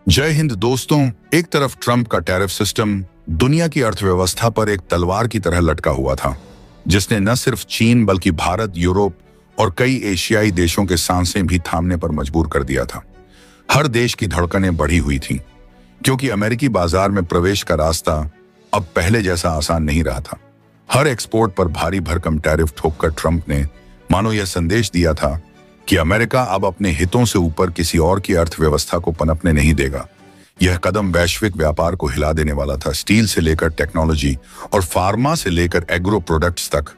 जय हिंद दोस्तों। एक तरफ ट्रंप का टैरिफ सिस्टम दुनिया की अर्थव्यवस्था पर एक तलवार की तरह लटका हुआ था, जिसने न सिर्फ चीन बल्कि भारत, यूरोप और कई एशियाई देशों के सांसें भी थामने पर मजबूर कर दिया था। हर देश की धड़कनें बढ़ी हुई थीं, क्योंकि अमेरिकी बाजार में प्रवेश का रास्ता अब पहले जैसा आसान नहीं रहा था। हर एक्सपोर्ट पर भारी भरकम टैरिफ ठोककर ट्रंप ने मानो यह संदेश दिया था कि अमेरिका अब अपने हितों से ऊपर किसी और की अर्थव्यवस्था को पनपने नहीं देगा। यह कदम वैश्विक व्यापार को हिला देने वाला था। स्टील से लेकर टेक्नोलॉजी और फार्मा से लेकर एग्रो प्रोडक्ट्स तक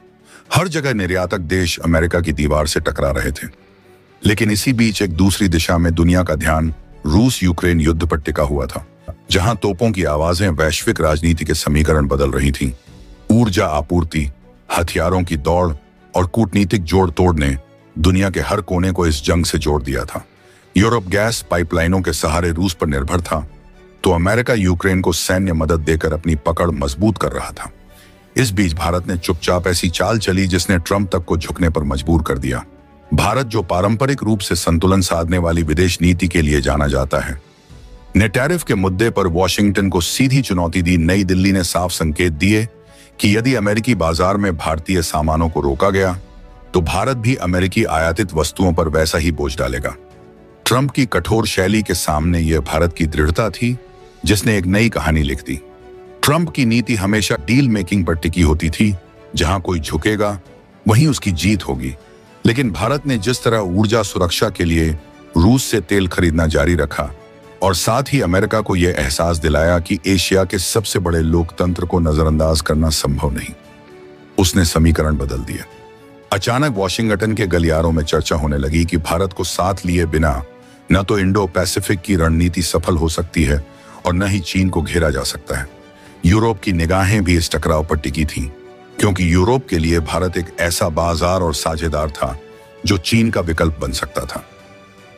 हर जगह निर्यातक देश अमेरिका की दीवार से टकरा रहे थे। लेकिन इसी बीच एक दूसरी दिशा में दुनिया का ध्यान रूस यूक्रेन युद्ध पर टिका हुआ था, जहां तोपों की आवाजें वैश्विक राजनीति के समीकरण बदल रही थीं। ऊर्जा आपूर्ति, हथियारों की दौड़ और कूटनीतिक जोड़ तोड़ ने दुनिया के हर कोने को इस जंग से जोड़ दिया था। यूरोप गैस पाइपलाइनों के सहारे रूस पर निर्भर था, तो अमेरिका यूक्रेन को सैन्य मदद देकर अपनी पकड़ मजबूत कर रहा था। इस बीच भारत ने चुपचाप ऐसी चाल चली जिसने ट्रंप तक को झुकने पर मजबूर कर दिया। भारत, जो पारंपरिक रूप से संतुलन साधने वाली विदेश नीति के लिए जाना जाता है, ने टैरिफ के मुद्दे पर वॉशिंगटन को सीधी चुनौती दी। नई दिल्ली ने साफ संकेत दिए कि यदि अमेरिकी बाजार में भारतीय सामानों को रोका गया तो भारत भी अमेरिकी आयातित वस्तुओं पर वैसा ही बोझ डालेगा। ट्रंप की कठोर शैली के सामने यह भारत की दृढ़ता थी, जिसने एक नई कहानी लिख दी। ट्रंप की नीति हमेशा डील मेकिंग पर टिकी होती थी। जहां कोई झुकेगा वहीं उसकी जीत होगी। लेकिन भारत ने जिस तरह ऊर्जा सुरक्षा के लिए रूस से तेल खरीदना जारी रखा और साथ ही अमेरिका को यह एहसास दिलाया कि एशिया के सबसे बड़े लोकतंत्र को नजरअंदाज करना संभव नहीं, उसने समीकरण बदल दिए। अचानक वॉशिंगटन के गलियारों में चर्चा होने लगी कि भारत को साथ लिए बिना न तो इंडो पैसिफिक की रणनीति सफल हो सकती है और न ही चीन को घेरा जा सकता है। यूरोप की निगाहें भी इस टकराव पर टिकी थीं, क्योंकि यूरोप के लिए भारत एक ऐसा बाजार और साझेदार था जो चीन का विकल्प बन सकता था।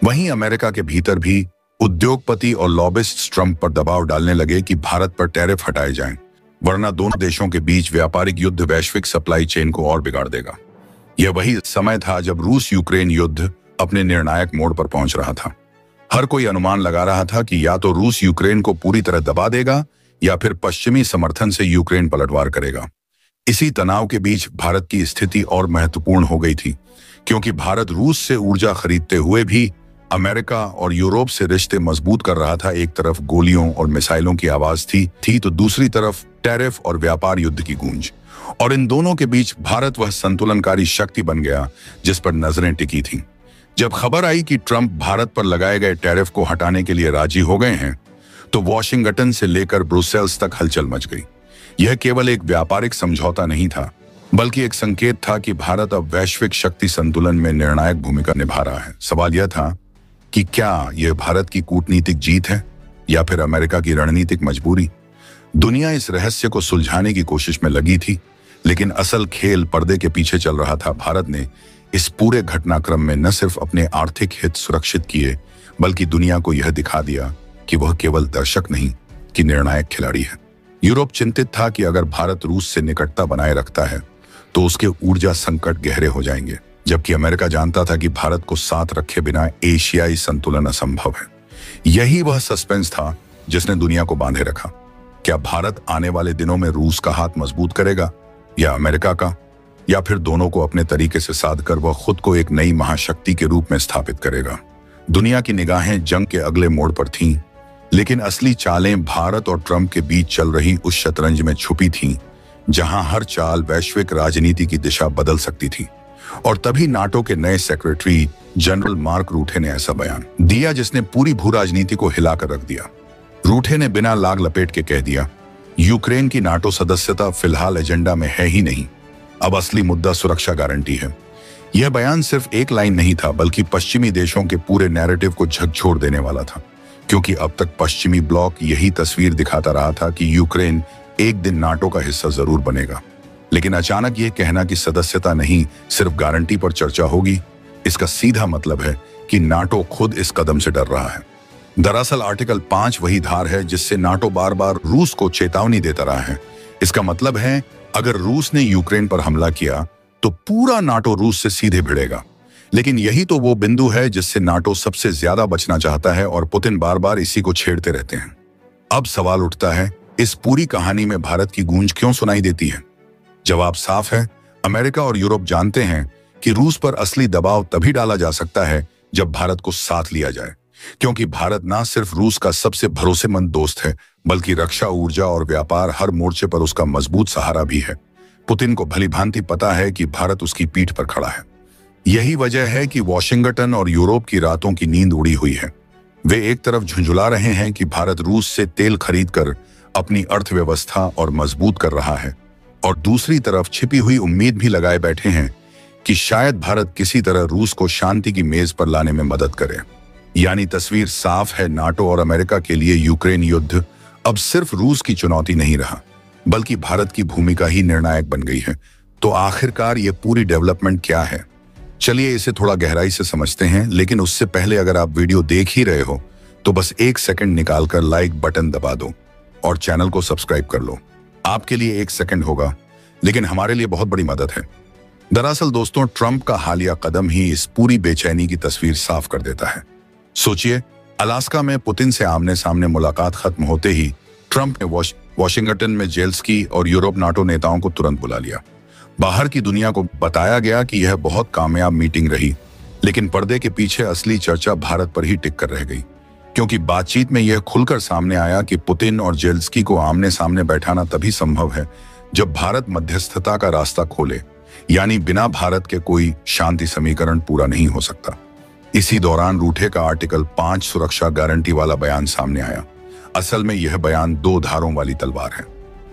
वहीं अमेरिका के भीतर भी उद्योगपति और लॉबिस्ट ट्रंप पर दबाव डालने लगे कि भारत पर टैरिफ हटाए जाएं, वरना दोनों देशों के बीच व्यापारिक युद्ध वैश्विक सप्लाई चेन को और बिगाड़ देगा। यह वही समय था जब रूस यूक्रेन युद्ध अपने निर्णायक मोड़ पर पहुंच रहा था। हर कोई अनुमान लगा रहा था कि या तो रूस यूक्रेन को पूरी तरह दबा देगा या फिर पश्चिमी समर्थन से यूक्रेन पलटवार करेगा। इसी तनाव के बीच भारत की स्थिति और महत्वपूर्ण हो गई थी, क्योंकि भारत रूस से ऊर्जा खरीदते हुए भी अमेरिका और यूरोप से रिश्ते मजबूत कर रहा था। एक तरफ गोलियों और मिसाइलों की आवाज थी तो दूसरी तरफ टैरिफ और व्यापार युद्ध की गूंज। और इन दोनों के बीच भारत वह संतुलनकारी शक्ति बन गया जिस पर नजरें टिकी थीं। जब खबर आई कि ट्रंप भारत पर लगाए गए टैरिफ को हटाने के लिए राजी हो गए हैं, तो वॉशिंगटन से लेकर ब्रुसेल्स तक हलचल मच गई। यह केवल एक व्यापारिक समझौता नहीं था, बल्कि एक संकेत था कि भारत अब वैश्विक शक्ति संतुलन में निर्णायक भूमिका निभा रहा है। सवाल यह था कि क्या यह भारत की कूटनीतिक जीत है या फिर अमेरिका की रणनीतिक मजबूरी। दुनिया इस रहस्य को सुलझाने की कोशिश में लगी थी, लेकिन असल खेल पर्दे के पीछे चल रहा था। भारत ने इस पूरे घटनाक्रम में न सिर्फ अपने आर्थिक हित सुरक्षित किए, बल्कि दुनिया को यह दिखा दिया कि वह केवल दर्शक नहीं कि निर्णायक खिलाड़ी है। यूरोप चिंतित था कि अगर भारत रूस से निकटता बनाए रखता है तो उसके ऊर्जा संकट गहरे हो जाएंगे, जबकि अमेरिका जानता था कि भारत को साथ रखे बिना एशियाई संतुलन असंभव है। यही वह सस्पेंस था जिसने दुनिया को बांधे रखा। क्या भारत आने वाले दिनों में रूस का हाथ मजबूत करेगा या अमेरिका का, या फिर दोनों को अपने तरीके से साधकर वह खुद को एक नई महाशक्ति के रूप में स्थापित करेगा। दुनिया की निगाहें जंग के अगले मोड़ पर थीं, लेकिन असली चालें भारत और ट्रंप के बीच चल रही उस शतरंज में छुपी थीं, जहां हर चाल वैश्विक राजनीति की दिशा बदल सकती थी। और तभी नाटो के नए सेक्रेटरी जनरल मार्क रूटे ने ऐसा बयान दिया जिसने पूरी भू राजनीति को हिलाकर रख दिया। रूटे ने बिना लाग लपेट के कह दिया, यूक्रेन की नाटो सदस्यता फिलहाल एजेंडा में है ही नहीं, अब असली मुद्दा सुरक्षा गारंटी है। यह बयान सिर्फ एक लाइन नहीं था, बल्कि पश्चिमी देशों के पूरे नैरेटिव को झकझोर देने वाला था, क्योंकि अब तक पश्चिमी ब्लॉक यही तस्वीर दिखाता रहा था कि यूक्रेन एक दिन नाटो का हिस्सा जरूर बनेगा। लेकिन अचानक यह कहना कि सदस्यता नहीं सिर्फ गारंटी पर चर्चा होगी, इसका सीधा मतलब है कि नाटो खुद इस कदम से डर रहा है। दरअसल आर्टिकल 5 वही धार है जिससे नाटो बार बार रूस को चेतावनी देता रहा है। इसका मतलब है अगर रूस ने यूक्रेन पर हमला किया तो पूरा नाटो रूस से सीधे भिड़ेगा। लेकिन यही तो वो बिंदु है जिससे नाटो सबसे ज्यादा बचना चाहता है और पुतिन बार बार इसी को छेड़ते रहते हैं। अब सवाल उठता है, इस पूरी कहानी में भारत की गूंज क्यों सुनाई देती है? जवाब साफ है, अमेरिका और यूरोप जानते हैं कि रूस पर असली दबाव तभी डाला जा सकता है जब भारत को साथ लिया जाए, क्योंकि भारत ना सिर्फ रूस का सबसे भरोसेमंद दोस्त है, बल्कि रक्षा, ऊर्जा और व्यापार हर मोर्चे पर उसका मजबूत सहारा भी है। पुतिन को भलीभांति पता है कि भारत उसकी पीठ पर खड़ा है। यही वजह है कि वॉशिंगटन और यूरोप की रातों की नींद उड़ी हुई है। वे एक तरफ झुंझुला रहे हैं कि भारत रूस से तेल खरीदकर अपनी अर्थव्यवस्था और मजबूत कर रहा है, और दूसरी तरफ छिपी हुई उम्मीद भी लगाए बैठे हैं कि शायद भारत किसी तरह रूस को शांति की मेज पर लाने में मदद करे। यानी तस्वीर साफ है, नाटो और अमेरिका के लिए यूक्रेन युद्ध अब सिर्फ रूस की चुनौती नहीं रहा, बल्कि भारत की भूमिका ही निर्णायक बन गई है। तो आखिरकार ये पूरी डेवलपमेंट क्या है? चलिए इसे थोड़ा गहराई से समझते हैं, लेकिन उससे पहले अगर आप वीडियो देख ही रहे हो तो बस एक सेकंड निकालकर लाइक बटन दबा दो और चैनल को सब्सक्राइब कर लो। आपके लिए एक सेकंड होगा, लेकिन हमारे लिए बहुत बड़ी मदद है। दरअसल दोस्तों, ट्रंप का हालिया कदम ही इस पूरी बेचैनी की तस्वीर साफ कर देता है। सोचिए, अलास्का में पुतिन से आमने सामने मुलाकात खत्म होते ही ट्रंप ने वॉशिंगटन में जेलेंस्की और यूरोप नाटो नेताओं को तुरंत बुला लिया। बाहर की दुनिया को बताया गया कि यह बहुत कामयाब मीटिंग रही, लेकिन पर्दे के पीछे असली चर्चा भारत पर ही टिक कर रह गई, क्योंकि बातचीत में यह खुलकर सामने आया कि पुतिन और जेलेंस्की को आमने सामने बैठाना तभी संभव है जब भारत मध्यस्थता का रास्ता खोले, यानी बिना भारत के कोई शांति समीकरण पूरा नहीं हो सकता। इसी दौरान रूठे का आर्टिकल 5 सुरक्षा गारंटी वाला बयान सामने आया। असल में यह बयान दो धारों वाली तलवार है।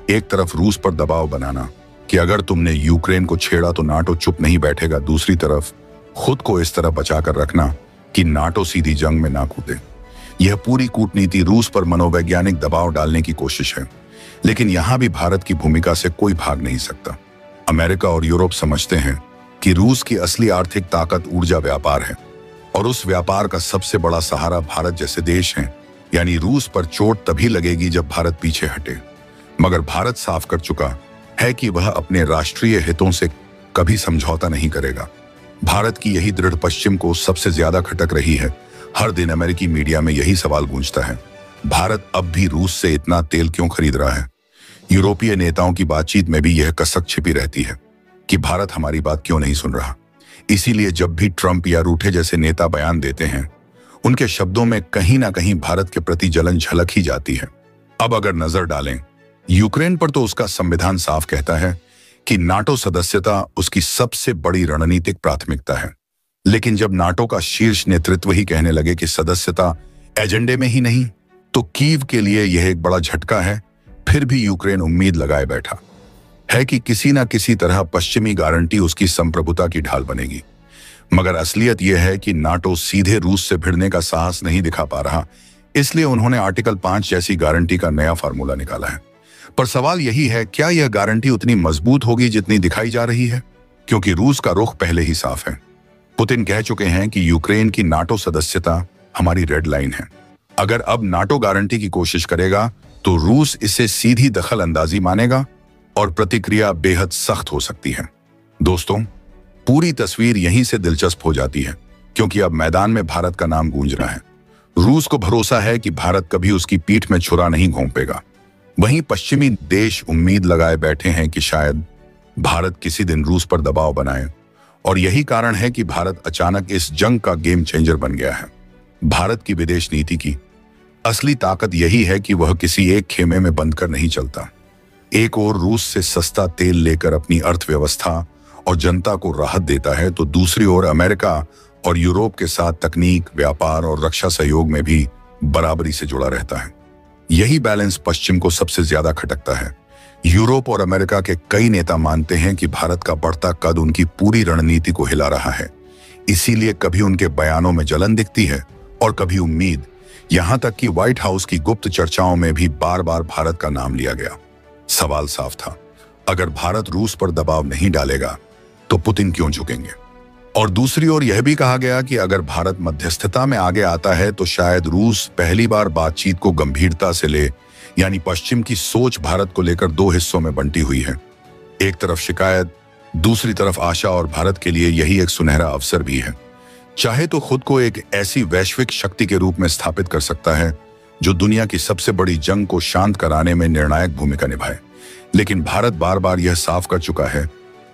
एक तरफ रूस पर दबाव बनाना कि अगर तुमने यूक्रेन को छेड़ा तो नाटो चुप नहीं बैठेगा, दूसरी तरफ खुद को इस तरह बचाकर रखना कि नाटो सीधी जंग में ना कूदे। यह पूरी कूटनीति रूस पर मनोवैज्ञानिक दबाव डालने की कोशिश है, लेकिन यहां भी भारत की भूमिका से कोई भाग नहीं सकता। अमेरिका और यूरोप समझते हैं कि रूस की असली आर्थिक ताकत ऊर्जा व्यापार है, और उस व्यापार का सबसे बड़ा सहारा भारत जैसे देश हैं। यानी रूस पर चोट तभी लगेगी जब भारत पीछे हटे। मगर भारत साफ कर चुका है कि वह अपने राष्ट्रीय हितों से कभी समझौता नहीं करेगा। भारत की यही दृढ़ पश्चिम को सबसे ज्यादा खटक रही है। हर दिन अमेरिकी मीडिया में यही सवाल गूंजता है, भारत अब भी रूस से इतना तेल क्यों खरीद रहा है? यूरोपीय नेताओं की बातचीत में भी यह कसक छिपी रहती है कि भारत हमारी बात क्यों नहीं सुन रहा। इसीलिए जब भी ट्रंप या रूठे जैसे नेता बयान देते हैं, उनके शब्दों में कहीं ना कहीं भारत के प्रति जलन झलक ही जाती है। अब अगर नजर डालें यूक्रेन पर, तो उसका संविधान साफ कहता है कि नाटो सदस्यता उसकी सबसे बड़ी रणनीतिक प्राथमिकता है। लेकिन जब नाटो का शीर्ष नेतृत्व ही कहने लगे कि सदस्यता एजेंडे में ही नहीं, तो कीव के लिए यह एक बड़ा झटका है। फिर भी यूक्रेन उम्मीद लगाए बैठा है कि किसी न किसी तरह पश्चिमी गारंटी उसकी संप्रभुता की ढाल बनेगी। मगर असलियत यह है कि नाटो सीधे रूस से भिड़ने का साहस नहीं दिखा पा रहा, इसलिए उन्होंने आर्टिकल 5 जैसी गारंटी का नया फार्मूला निकाला है। पर सवाल यही है, क्या यह गारंटी उतनी मजबूत होगी जितनी दिखाई जा रही है? क्योंकि रूस का रुख पहले ही साफ है। पुतिन कह चुके हैं कि यूक्रेन की नाटो सदस्यता हमारी रेड लाइन है। अगर अब नाटो गारंटी की कोशिश करेगा तो रूस इसे सीधी दखल अंदाजी मानेगा और प्रतिक्रिया बेहद सख्त हो सकती है। दोस्तों, पूरी तस्वीर यहीं से दिलचस्प हो जाती है, क्योंकि अब मैदान में भारत का नाम गूंज रहा है। रूस को भरोसा है कि भारत कभी उसकी पीठ में छुरा नहीं घोंपेगा। वहीं पश्चिमी देश उम्मीद लगाए बैठे हैं कि शायद भारत किसी दिन रूस पर दबाव बनाए, और यही कारण है कि भारत अचानक इस जंग का गेम चेंजर बन गया है। भारत की विदेश नीति की असली ताकत यही है कि वह किसी एक खेमे में बंद कर नहीं चलता। एक ओर रूस से सस्ता तेल लेकर अपनी अर्थव्यवस्था और जनता को राहत देता है, तो दूसरी ओर अमेरिका और यूरोप के साथ तकनीक, व्यापार और रक्षा सहयोग में भी बराबरी से जुड़ा रहता है। यही बैलेंस पश्चिम को सबसे ज्यादा खटकता है। यूरोप और अमेरिका के कई नेता मानते हैं कि भारत का बढ़ता कद उनकी पूरी रणनीति को हिला रहा है। इसीलिए कभी उनके बयानों में जलन दिखती है और कभी उम्मीद। यहां तक कि व्हाइट हाउस की गुप्त चर्चाओं में भी बार बार भारत का नाम लिया गया। सवाल साफ था, अगर भारत रूस पर दबाव नहीं डालेगा तो पुतिन क्यों झुकेंगे? और दूसरी ओर यह भी कहा गया कि अगर भारत मध्यस्थता में आगे आता है तो शायद रूस पहली बार बातचीत को गंभीरता से ले। यानी पश्चिम की सोच भारत को लेकर दो हिस्सों में बंटी हुई है। एक तरफ शिकायत दूसरी तरफ आशा और भारत के लिए यही एक सुनहरा अवसर भी है। चाहे तो खुद को एक ऐसी वैश्विक शक्ति के रूप में स्थापित कर सकता है जो दुनिया की सबसे बड़ी जंग को शांत कराने में निर्णायक भूमिका निभाए। लेकिन भारत बार बार यह साफ कर चुका है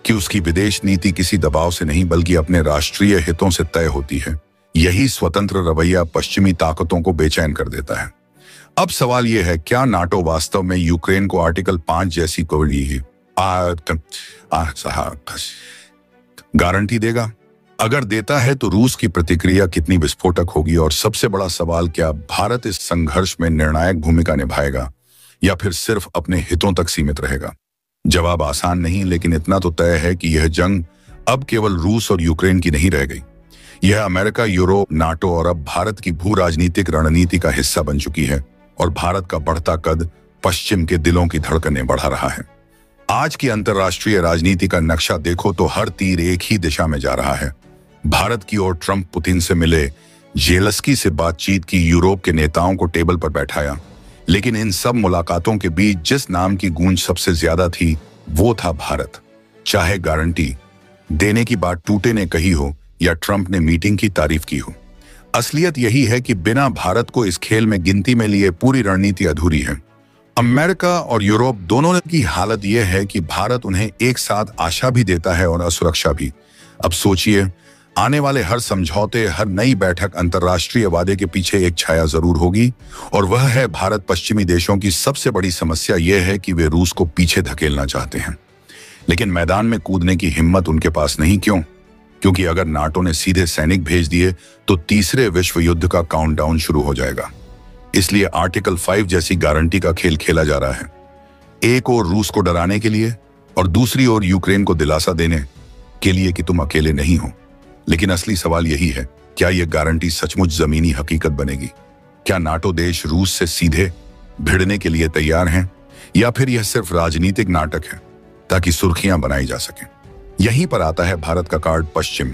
कि उसकी विदेश नीति किसी दबाव से नहीं बल्कि अपने राष्ट्रीय हितों से तय होती है। यही स्वतंत्र रवैया पश्चिमी ताकतों को बेचैन कर देता है। अब सवाल यह है, क्या नाटो वास्तव में यूक्रेन को आर्टिकल 5 जैसी कोई गारंटी देगा? अगर देता है तो रूस की प्रतिक्रिया कितनी विस्फोटक होगी? और सबसे बड़ा सवाल, क्या भारत इस संघर्ष में निर्णायक भूमिका निभाएगा या फिर सिर्फ अपने हितों तक सीमित रहेगा? जवाब आसान नहीं, लेकिन इतना तो तय है कि यह जंग अब केवल रूस और यूक्रेन की नहीं रह गई। यह अमेरिका, यूरोप, नाटो और अब भारत की भू राजनीतिक रणनीति का हिस्सा बन चुकी है और भारत का बढ़ता कद पश्चिम के दिलों की धड़कनें बढ़ा रहा है। आज की अंतर्राष्ट्रीय राजनीति का नक्शा देखो तो हर तीर एक ही दिशा में जा रहा है। भारत की ओर ट्रंप पुतिन से मिले, जेलेंस्की से बातचीत की, यूरोप के नेताओं को टेबल पर बैठाया, लेकिन इन सब मुलाकातों के बीच जिस नाम की गूंज सबसे ज्यादा थी वो था भारत। चाहे गारंटी देने की बात टूटे ने कही हो या ट्रंप ने मीटिंग की तारीफ की हो, असलियत यही है कि बिना भारत को इस खेल में गिनती में लिए पूरी रणनीति अधूरी है। अमेरिका और यूरोप दोनों की हालत यह है कि भारत उन्हें एक साथ आशा भी देता है और असुरक्षा भी। अब सोचिए, आने वाले हर समझौते, हर नई बैठक अंतर्राष्ट्रीय वादे के पीछे एक छाया जरूर होगी, और वह है भारत। पश्चिमी देशों की सबसे बड़ी समस्या यह है कि वे रूस को पीछे धकेलना चाहते हैं, लेकिन मैदान में कूदने की हिम्मत उनके पास नहीं। क्यों? क्योंकि अगर नाटो ने सीधे सैनिक भेज दिए तो तीसरे विश्व युद्ध का काउंटडाउन शुरू हो जाएगा। इसलिए आर्टिकल 5 जैसी गारंटी का खेल खेला जा रहा है, एक ओर रूस को डराने के लिए और दूसरी ओर यूक्रेन को दिलासा देने के लिए कि तुम अकेले नहीं हो। लेकिन असली सवाल यही है, क्या यह गारंटी सचमुच जमीनी हकीकत बनेगी? क्या नाटो देश रूस से सीधे भिड़ने के लिए तैयार हैं, या फिर यह सिर्फ राजनीतिक नाटक है ताकि सुर्खियां बनाई जा सकें? यहीं पर आता है भारत का कार्ड। पश्चिम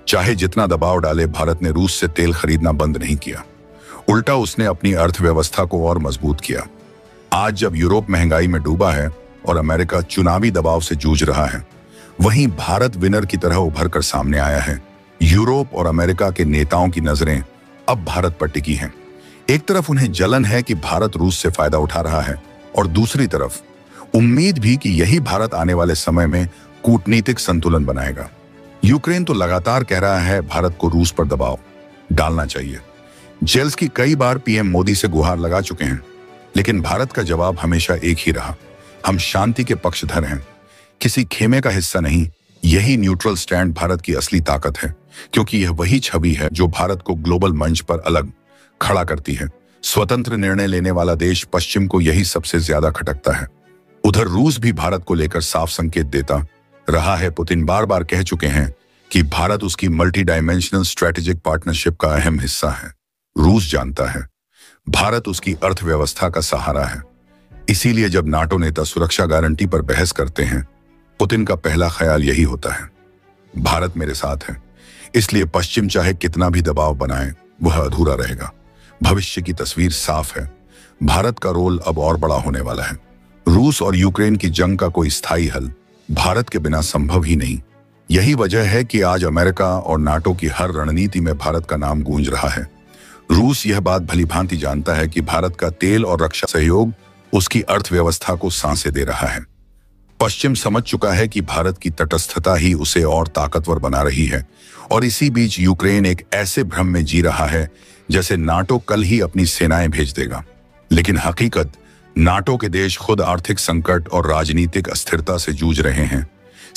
चाहे जितना दबाव डाले, भारत ने रूस से तेल खरीदना बंद नहीं किया, उल्टा उसने अपनी अर्थव्यवस्था को और मजबूत किया। आज जब यूरोप महंगाई में डूबा है और अमेरिका चुनावी दबाव से जूझ रहा है, वहीं भारत विनर की तरह उभर कर सामने आया है। यूरोप और अमेरिका के नेताओं की नजरें अब भारत पर टिकी हैं। एक तरफ उन्हें जलन है कि भारत रूस से फायदा उठा रहा है, और दूसरी तरफ उम्मीद भी कि यही भारत आने वाले समय में कूटनीतिक संतुलन बनाएगा। यूक्रेन तो लगातार कह रहा है भारत को रूस पर दबाव डालना चाहिए। जेलेंस्की कई बार पीएम मोदी से गुहार लगा चुके हैं, लेकिन भारत का जवाब हमेशा एक ही रहा, हम शांति के पक्षधर हैं, किसी खेमे का हिस्सा नहीं। यही न्यूट्रल स्टैंड भारत की असली ताकत है, क्योंकि यह वही छवि है जो भारत को ग्लोबल मंच पर अलग खड़ा करती है। स्वतंत्र निर्णय लेने वाला देश पश्चिम को यही सबसे ज्यादा खटकता है। उधर रूस भी भारत को लेकर साफ संकेत देता रहा है। पुतिन बार बार कह चुके हैं कि भारत उसकी मल्टी डायमेंशनल स्ट्रेटेजिक पार्टनरशिप का अहम हिस्सा है। रूस जानता है भारत उसकी अर्थव्यवस्था का सहारा है। इसीलिए जब नाटो नेता सुरक्षा गारंटी पर बहस करते हैं, पुतिन का पहला ख्याल यही होता है, भारत मेरे साथ है। इसलिए पश्चिम चाहे कितना भी दबाव बनाए, वह अधूरा रहेगा। भविष्य की तस्वीर साफ है, भारत का रोल अब और बड़ा होने वाला है। रूस और यूक्रेन की जंग का कोई स्थायी हल भारत के बिना संभव ही नहीं। यही वजह है कि आज अमेरिका और नाटो की हर रणनीति में भारत का नाम गूंज रहा है। रूस यह बात भलीभांति जानता है कि भारत का तेल और रक्षा सहयोग उसकी अर्थव्यवस्था को सांसें दे रहा है। पश्चिम समझ चुका है कि भारत की तटस्थता ही उसे और ताकतवर बना रही है, और इसी बीच यूक्रेन एक ऐसे भ्रम में जी रहा है जैसे नाटो कल ही अपनी सेनाएं भेज देगा। लेकिन हकीकत, नाटो के देश खुद आर्थिक संकट और राजनीतिक अस्थिरता से जूझ रहे हैं।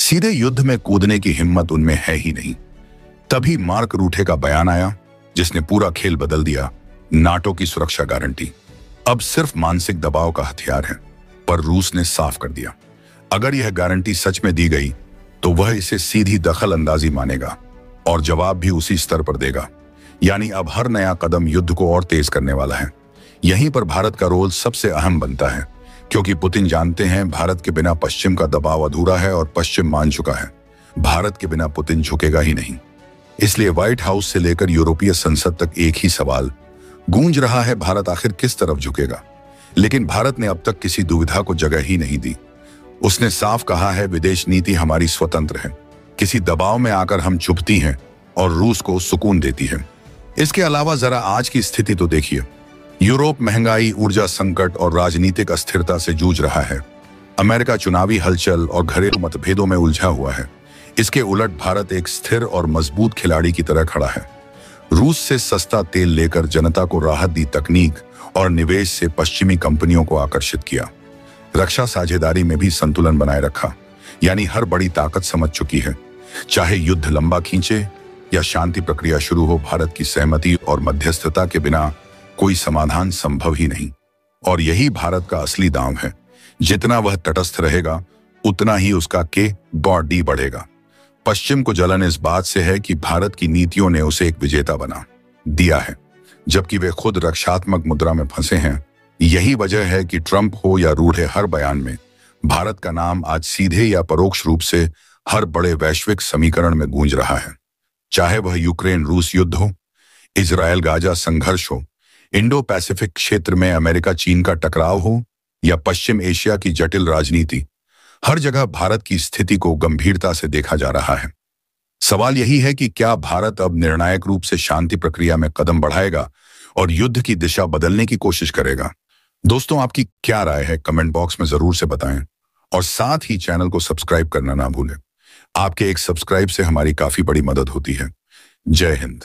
सीधे युद्ध में कूदने की हिम्मत उनमें है ही नहीं। तभी मार्क रूटे का बयान आया, जिसने पूरा खेल बदल दिया। नाटो की सुरक्षा गारंटी अब सिर्फ मानसिक दबाव का हथियार है, पर रूस ने साफ कर दिया, अगर यह गारंटी सच में दी गई तो वह इसे सीधी दखल अंदाजी मानेगा और जवाब भी उसी स्तर पर देगा। यानी अब हर नया कदम युद्ध को और तेज करने वाला है। यहीं पर भारत का रोल सबसे अहम बनता है, क्योंकि पुतिन जानते हैं भारत के बिना पश्चिम का दबाव अधूरा है, और पश्चिम मान चुका है भारत के बिना पुतिन झुकेगा ही नहीं। इसलिए व्हाइट हाउस से लेकर यूरोपीय संसद तक एक ही सवाल गूंज रहा है, भारत आखिर किस तरफ झुकेगा? लेकिन भारत ने अब तक किसी दुविधा को जगह ही नहीं दी। उसने साफ कहा है, विदेश नीति हमारी स्वतंत्र है, किसी दबाव में आकर हम चुभती हैं और रूस को सुकून देती है। इसके अलावा जरा आज की स्थिति तो देखिए। यूरोप महंगाई, ऊर्जा संकट और राजनीतिक अस्थिरता से जूझ रहा है। अमेरिका चुनावी हलचल और घरेलू मतभेदों में उलझा हुआ है। इसके उलट भारत एक स्थिर और मजबूत खिलाड़ी की तरह खड़ा है। रूस से सस्ता तेल लेकर जनता को राहत दी तकनीक और निवेश से पश्चिमी कंपनियों को आकर्षित किया। रक्षा साझेदारी में भी संतुलन बनाए रखा, यानी हर बड़ी ताकत समझ चुकी है, चाहे युद्ध लंबा खींचे या शांति प्रक्रिया शुरू हो, भारत की सहमति और मध्यस्थता के बिना कोई समाधान संभव ही नहीं। और यही भारत का असली दांव है। जितना वह तटस्थ रहेगा, उतना ही उसका बॉडी बढ़ेगा। पश्चिम को जलन इस बात से है कि भारत की नीतियों ने उसे एक विजेता बना दिया है, जबकि वे खुद रक्षात्मक मुद्रा में फंसे हैं। यही वजह है कि ट्रंप हो या रूढ़े हर बयान में भारत का नाम आज सीधे या परोक्ष रूप से हर बड़े वैश्विक समीकरण में गूंज रहा है। चाहे वह यूक्रेन रूस युद्ध हो, इजराइल गाजा संघर्ष हो, इंडो पैसिफिक क्षेत्र में अमेरिका चीन का टकराव हो या पश्चिम एशिया की जटिल राजनीति, हर जगह भारत की स्थिति को गंभीरता से देखा जा रहा है। सवाल यही है कि क्या भारत अब निर्णायक रूप से शांति प्रक्रिया में कदम बढ़ाएगा और युद्ध की दिशा बदलने की कोशिश करेगा। दोस्तों, आपकी क्या राय है, कमेंट बॉक्स में जरूर से बताएं और साथ ही चैनल को सब्सक्राइब करना ना भूलें। आपके एक सब्सक्राइब से हमारी काफी बड़ी मदद होती है। जय हिंद।